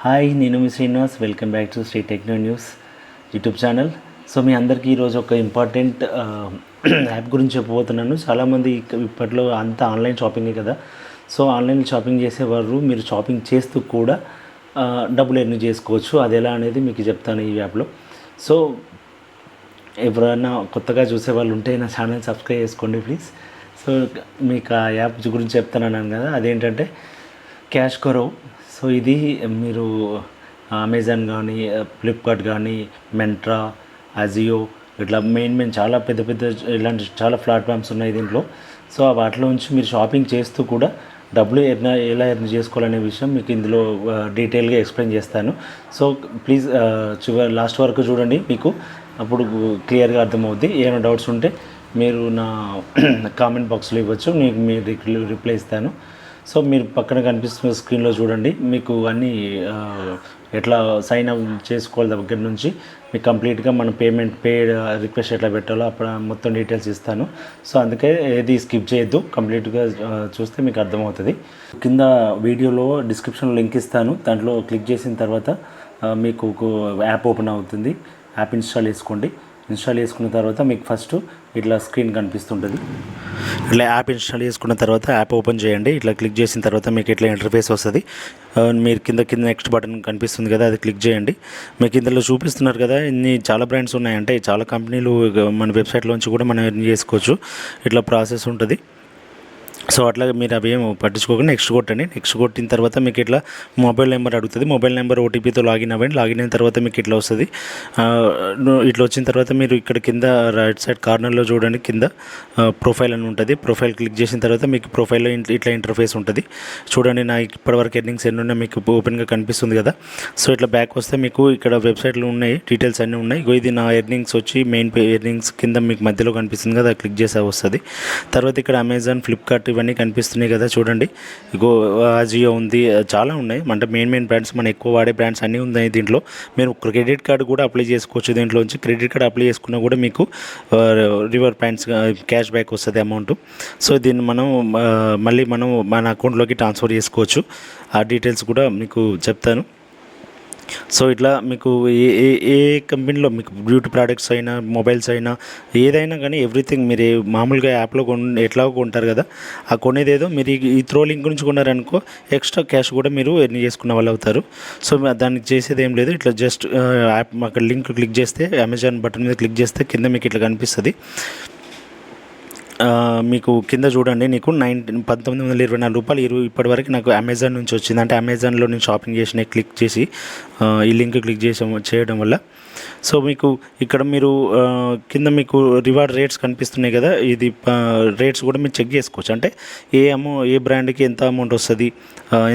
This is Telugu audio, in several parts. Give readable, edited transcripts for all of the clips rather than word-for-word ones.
హాయ్, నేను మీ Srinivas. Welcome back to Sri techno news YouTube channel. So మీ అందరికీ ఈరోజు ఒక ఇంపార్టెంట్ యాప్ గురించి చెప్పబోతున్నాను. చాలామంది ఇప్పట్లో అంతా ఆన్లైన్ షాపింగే కదా. సో ఆన్లైన్ షాపింగ్ చేసేవారు మీరు షాపింగ్ చేస్తూ కూడా డబ్బులు ఎర్న్ చేసుకోవచ్చు. అది ఎలా అనేది మీకు చెప్తాను ఈ యాప్లో. సో ఎవరైనా కొత్తగా చూసేవాళ్ళు ఉంటే నా ఛానల్ సబ్స్క్రైబ్ చేసుకోండి ప్లీజ్. సో మీకు ఆ యాప్ గురించి చెప్తానన్నాను కదా, అదేంటంటే క్యాష్ కరో. సో ఇది మీరు అమెజాన్ కానీ, ఫ్లిప్కార్ట్ కానీ, మింత్రా, అజియో ఇట్లా మెయిన్ చాలా పెద్ద ఇలాంటి చాలా ప్లాట్ఫామ్స్ ఉన్నాయి దీంట్లో. సో వాటిలో నుంచి మీరు షాపింగ్ చేస్తూ కూడా డబ్బులు ఎలా ఎర్న్ చేసుకోవాలనే విషయం మీకు ఇందులో డీటెయిల్గా ఎక్స్ప్లెయిన్ చేస్తాను. సో ప్లీజ్ లాస్ట్ వరకు చూడండి, మీకు అప్పుడు క్లియర్గా అర్థమవుద్ది. ఏమైనా డౌట్స్ ఉంటే మీరు నా కామెంట్ బాక్స్లో ఇవ్వచ్చు, మీకు మీరు రిప్లై ఇస్తాను. సో మీరు పక్కన కనిపిస్తున్న స్క్రీన్లో చూడండి, మీకు అన్నీ ఎట్లా సైన్ అప్ చేసుకోవాలి దగ్గర నుంచి మీకు కంప్లీట్గా మన పే రిక్వెస్ట్ ఎట్లా పెట్టాలో అప్పుడు మొత్తం డీటెయిల్స్ ఇస్తాను. సో అందుకే ఏది స్కిప్ చేయొద్దు, కంప్లీట్గా చూస్తే మీకు అర్థమవుతుంది. కింద వీడియోలో డిస్క్రిప్షన్లో లింక్ ఇస్తాను, దాంట్లో క్లిక్ చేసిన తర్వాత మీకు యాప్ ఓపెన్ అవుతుంది. యాప్ ఇన్స్టాల్ చేసుకోండి. ఇన్స్టాల్ చేసుకున్న తర్వాత మీకు ఫస్ట్ ఇట్లా స్క్రీన్ కనిపిస్తుంటుంది. ఇట్లా యాప్ ఇన్స్టాల్ చేసుకున్న తర్వాత యాప్ ఓపెన్ చేయండి. ఇట్లా క్లిక్ చేసిన తర్వాత మీకు ఇట్లా ఇంటర్ఫేస్ వస్తుంది. మీరు కింద నెక్స్ట్ బటన్ కనిపిస్తుంది కదా, అది క్లిక్ చేయండి. మీకు ఇందులో చూపిస్తున్నారు కదా, ఇన్ని చాలా బ్రాండ్స్ ఉన్నాయంటే చాలా కంపెనీలు మన వెబ్సైట్లోంచి కూడా మనం ఎర్న్ చేసుకోవచ్చు. ఇట్లా ప్రాసెస్ ఉంటుంది. సో అట్లా మీరు అవేం పట్టించుకోకుండా నెక్స్ట్ కొట్టండి. నెక్స్ట్ కొట్టిన తర్వాత మీకు ఇట్లా మొబైల్ నెంబర్ అడుగుతుంది. మొబైల్ నెంబర్ ఓటీపీతో లాగిన్ అవ్వండి. లాగిన్ అయిన తర్వాత మీకు ఇట్లా వస్తుంది. ఇట్లా వచ్చిన తర్వాత మీరు ఇక్కడ కింద రైట్ సైడ్ కార్నర్లో చూడండి, కింద ప్రొఫైల్ అని ఉంటుంది. ప్రొఫైల్ క్లిక్ చేసిన తర్వాత మీకు ప్రొఫైల్లో ఇట్లా ఇంటర్ఫేస్ ఉంటుంది. చూడండి, నా ఇప్పటివరకు ఎర్నింగ్స్ ఎన్ని ఉన్నాయి మీకు ఓపెన్గా కనిపిస్తుంది కదా. సో ఇట్లా బ్యాక్ వస్తే మీకు ఇక్కడ వెబ్సైట్లో ఉన్నాయి, డీటెయిల్స్ అన్నీ ఉన్నాయి. ఇది నా ఎర్నింగ్స్ వచ్చి మెయిన్ ఎర్నింగ్స్ కింద మీకు మధ్యలో కనిపిస్తుంది కదా, క్లిక్ చేసే వస్తుంది. తర్వాత ఇక్కడ అమెజాన్, ఫ్లిప్కార్ట్ ఇవన్నీ కనిపిస్తున్నాయి కదా, చూడండి. ఇగో అజియో ఉంది, చాలా ఉన్నాయి. అంటే మెయిన్ బ్రాండ్స్, మనం ఎక్కువ వాడే బ్రాండ్స్ అన్నీ ఉన్నాయి దీంట్లో. మీరు క్రెడిట్ కార్డు కూడా అప్లై చేసుకోవచ్చు. దీంట్లోంచి క్రెడిట్ కార్డు అప్లై చేసుకున్నా కూడా మీకు రివర్ పాయింట్స్ క్యాష్ బ్యాక్ వస్తుంది అమౌంట్. సో దీన్ని మళ్ళీ మనం మన అకౌంట్లోకి ట్రాన్స్ఫర్ చేసుకోవచ్చు. ఆ డీటెయిల్స్ కూడా మీకు చెప్తాను. సో ఇట్లా మీకు ఏ కంపెనీలో మీకు బ్యూటీ ప్రోడక్ట్స్ అయినా, మొబైల్స్ అయినా, ఏదైనా కానీ ఎవ్రీథింగ్ మీరు మామూలుగా యాప్లో ఎట్లా కొంటారు కదా, ఆ కొనేదేదో మీరు ఈ త్రో లింక్ నుంచి కొన్నారనుకో ఎక్స్ట్రా క్యాష్ కూడా మీరు ఎర్న్ చేసుకున్న వాళ్ళు అవుతారు. సో దానికి చేసేది ఏం లేదు. ఇట్లా జస్ట్ యాప్ అక్కడ లింక్ క్లిక్ చేస్తే, అమెజాన్ బటన్ మీద క్లిక్ చేస్తే కింద మీకు ఇట్లా కనిపిస్తుంది. మీకు కింద చూడండి, నీకు 1924 రూపాయలు ఇప్పటివరకు నాకు అమెజాన్ నుంచి వచ్చింది. అంటే అమెజాన్లో నేను షాపింగ్ చేసిన క్లిక్ చేసి ఈ లింక్ క్లిక్ చేయడం వల్ల. సో మీకు ఇక్కడ మీరు కింద మీకు రివార్డ్ రేట్స్ కనిపిస్తున్నాయి కదా, ఇది రేట్స్ కూడా మీరు చెక్ చేసుకోవచ్చు. అంటే ఏ బ్రాండ్కి ఎంత అమౌంట్ వస్తుంది,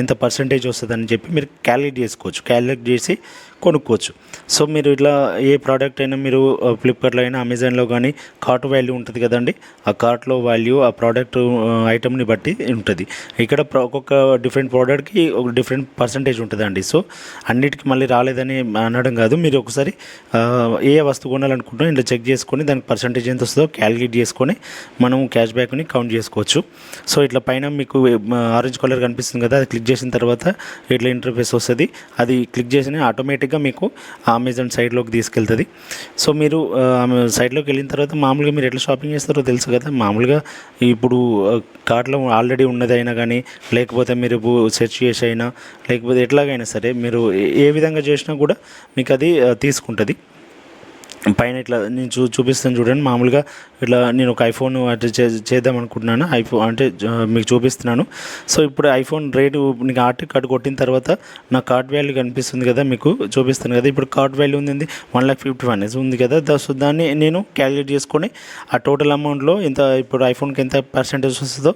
ఎంత పర్సంటేజ్ వస్తుంది అని చెప్పి మీరు క్యాలిక్యులేట్ చేసుకోవచ్చు. క్యాలిక్యులేట్ చేసి కొనుక్కోవచ్చు. సో మీరు ఇట్లా ఏ ప్రోడక్ట్ అయినా మీరు ఫ్లిప్కార్ట్లో అయినా, అమెజాన్లో కానీ కార్ట్ వాల్యూ ఉంటుంది కదండి, ఆ కార్ట్లో వాల్యూ ఆ ప్రోడక్ట్ ఐటమ్ని బట్టి ఉంటుంది. ఇక్కడ ఒక్కొక్క డిఫరెంట్ ప్రోడక్ట్కి ఒక డిఫరెంట్ పర్సంటేజ్ ఉంటుందండి. సో అన్నిటికీ మళ్ళీ రాలేదని అనడం కాదు, మీరు ఒకసారి ఏ వస్తువు కొనాలనుకుంటున్నా ఇంట్లో చెక్ చేసుకొని దానికి పర్సంటేజ్ ఎంత వస్తుందో క్యాలిక్యులేట్ చేసుకొని మనం క్యాష్ బ్యాక్ని కౌంట్ చేసుకోవచ్చు. సో ఇట్లా పైన మీకు ఆరెంజ్ కలర్ కనిపిస్తుంది కదా, అది క్లిక్ చేసిన తర్వాత ఇట్లా ఇంటర్ఫేస్ వస్తుంది. అది క్లిక్ చేసిన ఆటోమేటిక్గా మీకు అమెజాన్ సైట్లోకి తీసుకెళ్తుంది. సో మీరు సైట్లోకి వెళ్ళిన తర్వాత మామూలుగా మీరు ఎట్లా షాపింగ్ చేస్తారో తెలుసు కదా. మామూలుగా ఇప్పుడు కార్ట్లో ఆల్రెడీ ఉన్నదైనా కానీ, లేకపోతే మీరు సెర్చ్ చేసి అయినా, లేకపోతే ఎట్లాగైనా సరే మీరు ఏ విధంగా చేసినా కూడా మీకు అది తీసుకుంటుంది. పైన ఇట్లా నేను చూపిస్తాను చూడండి. మామూలుగా ఇట్లా నేను ఒక ఐఫోన్ అంటే చేద్దాం అనుకుంటున్నాను. ఐఫోన్ అంటే మీకు చూపిస్తున్నాను. సో ఇప్పుడు ఐఫోన్ రేటు నీకు ఆర్టీ కార్డు కొట్టిన తర్వాత నా కార్డ్ వాల్యూ కనిపిస్తుంది కదా, మీకు చూపిస్తాను కదా. ఇప్పుడు కార్డ్ వాల్యూ ఉంది 1,51,000 ఉంది కదా. సో దాన్ని నేను క్యాలిక్యులేట్ చేసుకొని ఆ టోటల్ అమౌంట్లో ఎంత, ఇప్పుడు ఐఫోన్కి ఎంత పర్సెంటేజ్ వస్తుందో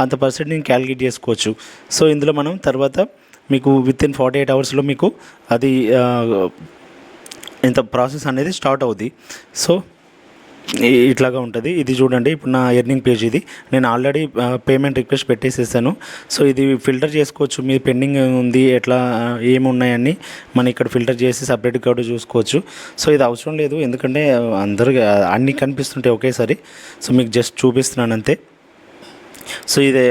అంత పర్సెంట్ నేను క్యాలిక్యులేట్ చేసుకోవచ్చు. సో ఇందులో మనం తర్వాత మీకు వితిన్ 48 అవర్స్లో మీకు అది ఇంత ప్రాసెస్ అనేది స్టార్ట్ అవుద్ది. సో ఇట్లాగా ఉంటుంది. ఇది చూడండి, ఇప్పుడు నా ఎర్నింగ్ పేజ్ ఇది. నేను ఆల్రెడీ పేమెంట్ రిక్వెస్ట్ పెట్టేసేసాను. సో ఇది ఫిల్టర్ చేసుకోవచ్చు, మీ పెండింగ్ ఉంది ఎట్లా ఏమున్నాయని మనం ఇక్కడ ఫిల్టర్ చేసి సపరేట్గా కూడా చూసుకోవచ్చు. సో ఇది అవసరం లేదు, ఎందుకంటే అందరికి అన్నీ కనిపిస్తుంటాయి ఒకేసారి. సో మీకు జస్ట్ చూపిస్తున్నాను అంతే. సో ఇది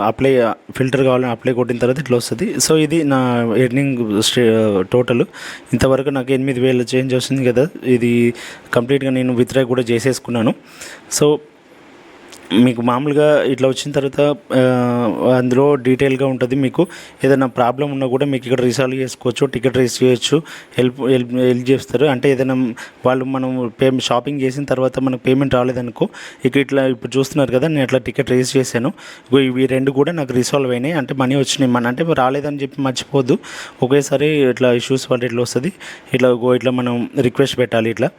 అప్లై ఫిల్టర్ కావాలని అప్లై కొట్టిన తర్వాత ఇట్లా వస్తుంది. సో ఇది నా ఎర్నింగ్ టోటల్. ఇంతవరకు నాకు 8,000 చేంజ్ వస్తుంది కదా. ఇది కంప్లీట్గా నేను విత్డ్రా కూడా చేసేసుకున్నాను. సో మీకు మామూలుగా ఇట్లా వచ్చిన తర్వాత అందులో డీటెయిల్గా ఉంటుంది. మీకు ఏదైనా ప్రాబ్లం ఉన్నా కూడా మీకు ఇక్కడ రిసాల్వ్ చేసుకోవచ్చు, టికెట్ రేస్ చేయొచ్చు, హెల్ప్ చేస్తారు. అంటే ఏదైనా వాళ్ళు మనం షాపింగ్ చేసిన తర్వాత మనకు పేమెంట్ రాలేదనుకో, ఇట్లా ఇప్పుడు చూస్తున్నారు కదా, నేను ఇట్లా టికెట్ రేస్ చేశాను. ఇవి 2 కూడా నాకు రిసాల్వ్ అయినాయి, అంటే మనీ వచ్చినాయి. అంటే రాలేదని చెప్పి మర్చిపోద్దు, ఒకేసారి ఇట్లా ఇష్యూస్ వల్ల ఇట్లా వస్తుంది. ఇట్లా మనం రిక్వెస్ట్ పెట్టాలి, ఇట్లా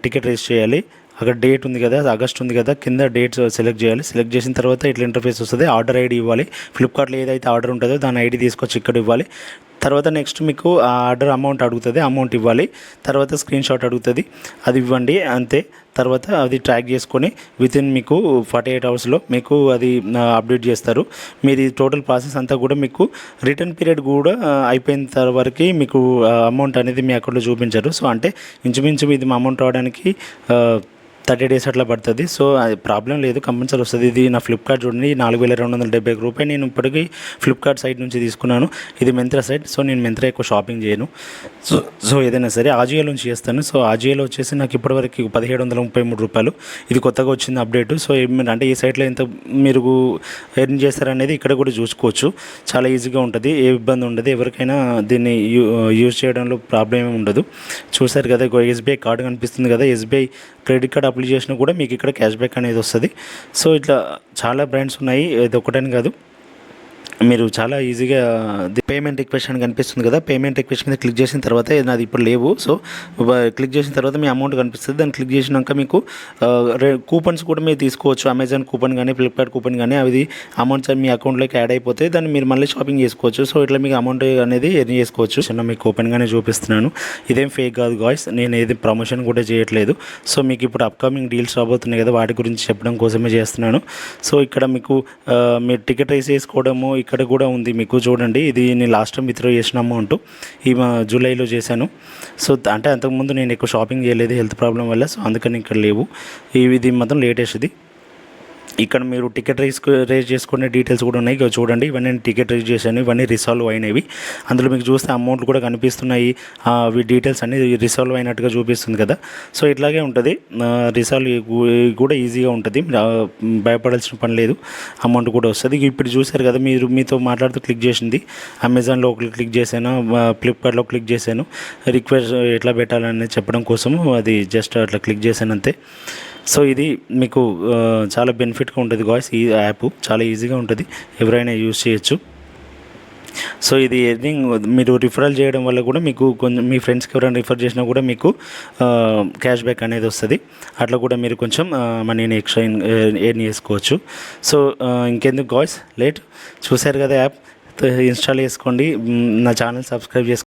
టికెట్ రేస్ చేయాలి. అక్కడ డేట్ ఉంది కదా, ఆగస్ట్ ఉంది కదా, కింద డేట్ సెలెక్ట్ చేయాలి. సెలెక్ట్ చేసిన తర్వాత ఇట్లా ఇంటర్ఫేస్ వస్తుంది. ఆర్డర్ ఐడి ఇవ్వాలి. ఫ్లిప్కార్ట్లో ఏదైతే ఆర్డర్ ఉంటుందో దాని ఐడి తీసుకొచ్చి ఇక్కడ ఇవ్వాలి. తర్వాత నెక్స్ట్ మీకు ఆ ఆర్డర్ అమౌంట్ అడుగుతుంది, అమౌంట్ ఇవ్వాలి. తర్వాత స్క్రీన్ షాట్ అడుగుతుంది, అది ఇవ్వండి అంతే. తర్వాత అది ట్రాక్ చేసుకొని వితిన్ మీకు 48 అవర్స్లో మీకు అది అప్డేట్ చేస్తారు. మీరు ఈ టోటల్ ప్రాసెస్ అంతా కూడా మీకు రిటర్న్ పీరియడ్ కూడా అయిపోయిన వరకు మీకు అమౌంట్ అనేది మీ అకౌంట్లో చూపించారు. సో అంటే ఇంచుమించు ఇది మా అమౌంట్ రావడానికి 30 డేస్ అట్లా పడుతుంది. సో అది ప్రాబ్లం లేదు, కంపల్సరీ వస్తుంది. ఇది నా ఫ్లిప్కార్ట్ చూడండి, 4,270 రూపాయలు నేను ఇప్పటికీ ఫ్లిప్కార్ట్ సైట్ నుంచి తీసుకున్నాను. ఇది మింత్రా సైట్. సో నేను మింత్రా ఎక్కువ షాపింగ్ చేయను. సో ఏదైనా సరే ఆజియో నుంచి చేస్తాను. సో ఆజియోలో వచ్చేసి నాకు ఇప్పటివరకు 1,733 రూపాయలు. ఇది కొత్తగా వచ్చింది అప్డేట్. సో అంటే ఈ సైట్లో ఎంత మీరు ఎర్న్ చేస్తారనేది ఇక్కడ కూడా చూసుకోవచ్చు. చాలా ఈజీగా ఉంటుంది, ఏ ఇబ్బంది ఉండదు. ఎవరికైనా దీన్ని యూజ్ చేయడంలో ప్రాబ్లం ఏమి ఉండదు. చూసారు కదా, ఎస్బీఐ కార్డు కనిపిస్తుంది కదా, ఎస్బీఐ క్రెడిట్ కార్డ్ అప్లై చేసినా కూడా మీకు ఇక్కడ క్యాష్ బ్యాక్ అనేది వస్తుంది. సో ఇట్లా చాలా బ్రాండ్స్ ఉన్నాయి, ఇది ఒకటని కాదు. మీరు చాలా ఈజీగా పేమెంట్ రిక్వెస్ట్ అని కనిపిస్తుంది కదా, పేమెంట్ రిక్వెస్ట్ మీద క్లిక్ చేసిన తర్వాత నాది ఇప్పుడు లేవు. సో క్లిక్ చేసిన తర్వాత మీ అమౌంట్ కనిపిస్తుంది. దాన్ని క్లిక్ చేసినాక మీకు కూపన్స్ కూడా మీరు తీసుకోవచ్చు. అమెజాన్ కూపన్ కానీ ఫ్లిప్కార్ట్ కూపన్ కానీ అవి అమౌంట్స్ మీ అకౌంట్లోకి యాడ్ అయిపోతే దాన్ని మీరు మళ్ళీ షాపింగ్ చేసుకోవచ్చు. సో ఇట్లా మీకు అమౌంట్ అనేది ఎర్న్ చేసుకోవచ్చు. చిన్న మీకు కూపన్గానే చూపిస్తున్నాను, ఇదేం ఫేక్ కాదు గాయ్స్, నేను ఏది ప్రమోషన్ కూడా చేయట్లేదు. సో మీకు ఇప్పుడు అప్కమింగ్ డీల్స్ రాబోతున్నాయి కదా, వాటి గురించి చెప్పడం కోసమే చేస్తున్నాను. సో ఇక్కడ మీకు మీరు టికెట్ రేస్ చేసుకోవడము ఇక్కడ కూడా ఉంది. మీకు చూడండి, ఇది నేను లాస్ట్ టైం విత్డ్రా చేసిన అమౌంట్ ఈ జూలైలో చేశాను. సో అంటే అంతకుముందు నేను ఎక్కువ షాపింగ్ చేయలేదు హెల్త్ ప్రాబ్లం వల్ల. సో అందుకని ఇక్కడ లేవు. ఇది మాత్రం లేటెస్ట్. ఇది ఇక్కడ మీరు టికెట్ రేజ్ చేసుకునే డీటెయిల్స్ కూడా ఉన్నాయి. చూడండి, ఇవన్నీ నేను టికెట్ రేజ్ చేశాను, ఇవన్నీ రిసాల్వ్ అయినవి. అందులో మీకు చూస్తే అమౌంట్ కూడా కనిపిస్తున్నాయి, అవి డీటెయిల్స్ అన్నీ రిసాల్వ్ అయినట్టుగా చూపిస్తుంది కదా. సో ఇట్లాగే ఉంటుంది, రిసాల్వ్ కూడా ఈజీగా ఉంటుంది, భయపడాల్సిన పని లేదు, అమౌంట్ కూడా వస్తుంది. ఇప్పుడు చూసారు కదా, మీరు మీతో మాట్లాడుతూ క్లిక్ చేసింది అమెజాన్లో క్లిక్ చేశాను, ఫ్లిప్కార్ట్లో క్లిక్ చేశాను, రిక్వెస్ట్ ఎట్లా పెట్టాలని చెప్పడం కోసము అది జస్ట్ అట్లా క్లిక్ చేశాను అంతే. సో ఇది మీకు చాలా బెనిఫిట్గా ఉంటుంది గాయ్స్. ఈ యాప్ చాలా ఈజీగా ఉంటుంది, ఎవరైనా యూజ్ చేయొచ్చు. సో ఇది ఎర్నింగ్ మీరు రిఫరల్ చేయడం వల్ల కూడా మీకు కొంచెం మీ ఫ్రెండ్స్కి ఎవరైనా రిఫర్ చేసినా కూడా మీకు క్యాష్ బ్యాక్ అనేది వస్తుంది. అట్లా కూడా మీరు కొంచెం మనీని ఎక్స్ట్రా ఎర్న్ చేసుకోవచ్చు. సో ఇంకెందుకు గాయ్స్ లేట్, చూశారు కదా యాప్, ఇన్స్టాల్ చేసుకోండి, నా ఛానల్ సబ్స్క్రైబ్ చేసుకోండి.